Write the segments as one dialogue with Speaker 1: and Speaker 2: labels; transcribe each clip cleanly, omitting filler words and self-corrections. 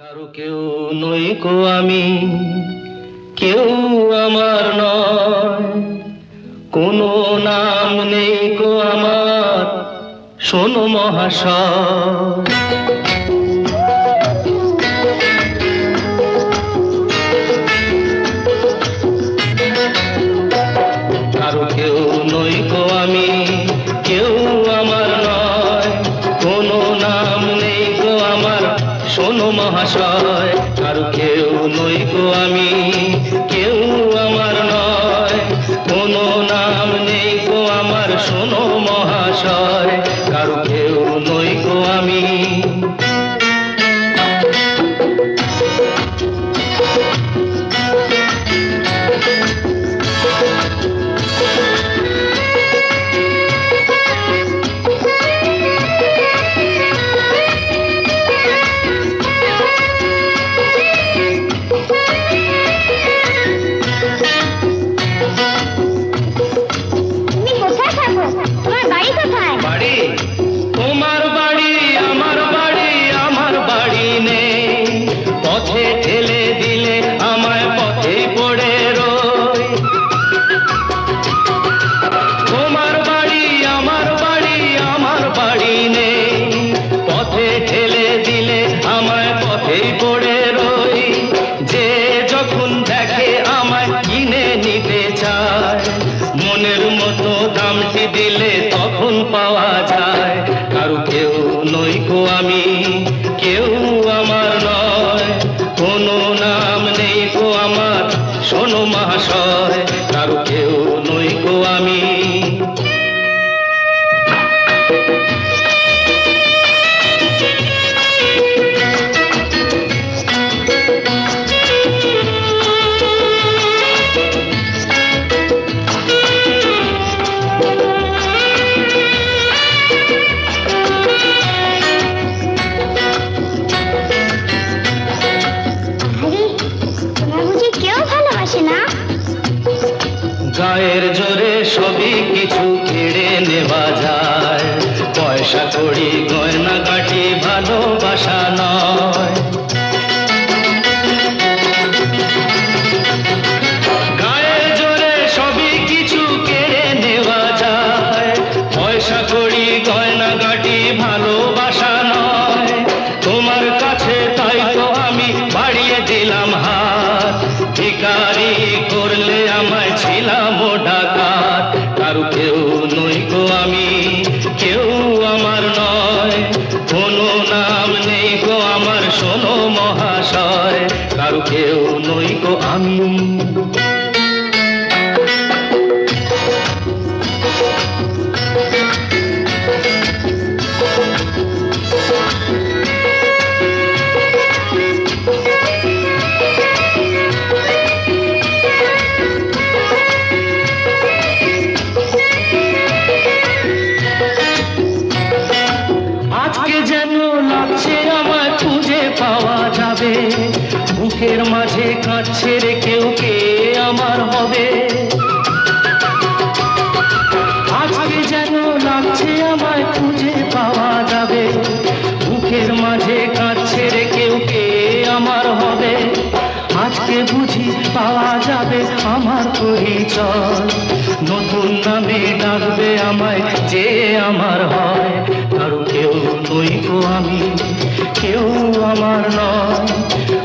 Speaker 1: কারো কেউ নই কো আমি, কেউ আমার নয়, কোনো নাম নেই কো আমার, শোনো মহাশয়। কারো কেউ নই কো আমি, কেউ আমার নয়, কোনো নাম নেই গো আমার, শোনো মহাশয়। কারো কেউ নই গো আমি, কেউ আমার নয়, কোনো নাম নেই গো আমার, শোনো মহাশয়। কারো কেউ নই গো আমি। মনের মতো দামটি দিলে তখন পাওয়া যায়। কারো কেউ নই গো আমি, কেউ আমার নয়, কোনো নাম নেই গো আমার, শোনো মহাশয়। কারো কেউ নই গো আমি। গায়ের জোরে সবই কিছু কেড়ে নেওয়া যায়, পয়সা কড়ি গয়না গাটি ভালোবাসা নয়। গায়ের জোরে সবই কিছু কেড়ে নেওয়া যায়, পয়সা কড়ি গয়না গাটি ভালোবাসা নয়। তোমার কাছে তাই তো আমি বাড়িয়ে দিলাম হাত, ভিখারি করলে আমায় ছিলাম ডাকাত। কারো কেউ নই গো আমি, কেউ আমার নয়, কোনো নাম নেই গো আমার, শোনো মহাশয়। কারো কেউ নই গো আমি। বুকের মাঝে কাঁদছে রে কেউ, কে আমার হবে। আজকে যেন লাগছে আমায় খুঁজে পাওয়া যাবে, বুকের মাঝে কাঁদছে রে কেউ, কে আমার হবে। আজকে বুঝি পাওয়া যাবে আমার পরিচয়, নতুন নামে ডাকবে আমায় যে আমার হয়। কারো কেউ নই গো আমি, কেউ আমার নয়,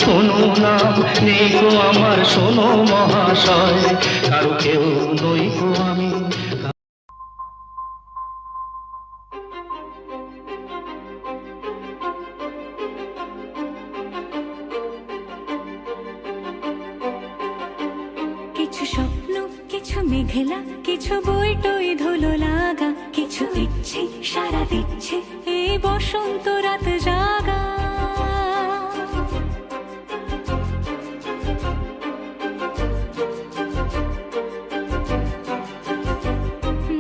Speaker 1: কোনো নাম নেই গো আমার, শোনো মহাশয়। কারো কেউ নই গো আমি।
Speaker 2: কিছু স্বপ্ন, কিছু মেঘলা, কিছু বই টই ধুলো লাগা, কিছু ইচ্ছে সারা দিচ্ছে এই বসন্ত রাত জাগা।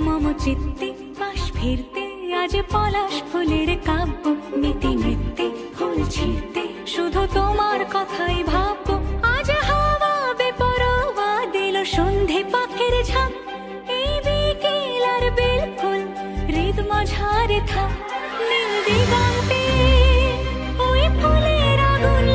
Speaker 2: মম চিত্তে পাশ ফিরতে আজ পলাশ ফুলের কাব্য, নীতি নৃত্যে ফুল ছিঁড়তে শুধু তোমার কথাই ভাববো। আজ হাওয়া বেপরোয়া দিল সন্ধে পাখির ঝাঁক, এই বিকেল আর বিলকুল হৃদ মাঝারে থাক। নীল দিগন্তে ওই ফুলের আগুন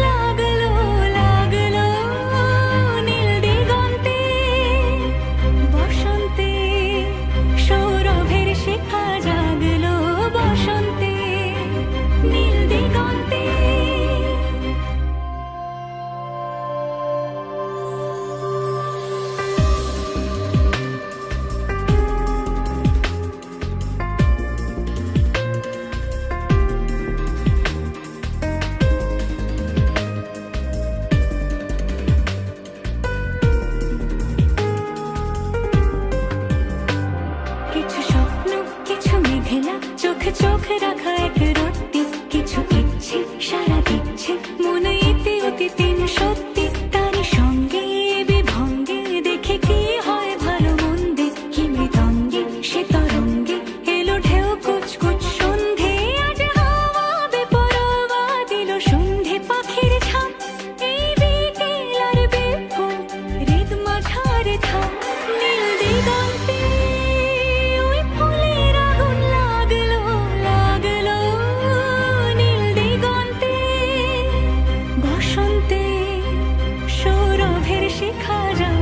Speaker 2: প্রতিদিন সত্যি তারই সঙ্গে বিভঙ্গে দেখে কি হয় ভালো মন্দে কি মৃদঙ্গে সে তরঙ্গে এলো ঢেউ কুচকুচ সন্ধে আজ হাওয়া বেপরোয়া দিল সন্ধে পাখির ঝাঁক এই বিকেল আর বিপুল হৃদ মাঝারে থাম নীল দিগন্তে ওই ফুলের আগুন লাগলো লাগলো নীল দিগন্তে বসন্তে সৌরভের শিখা যায়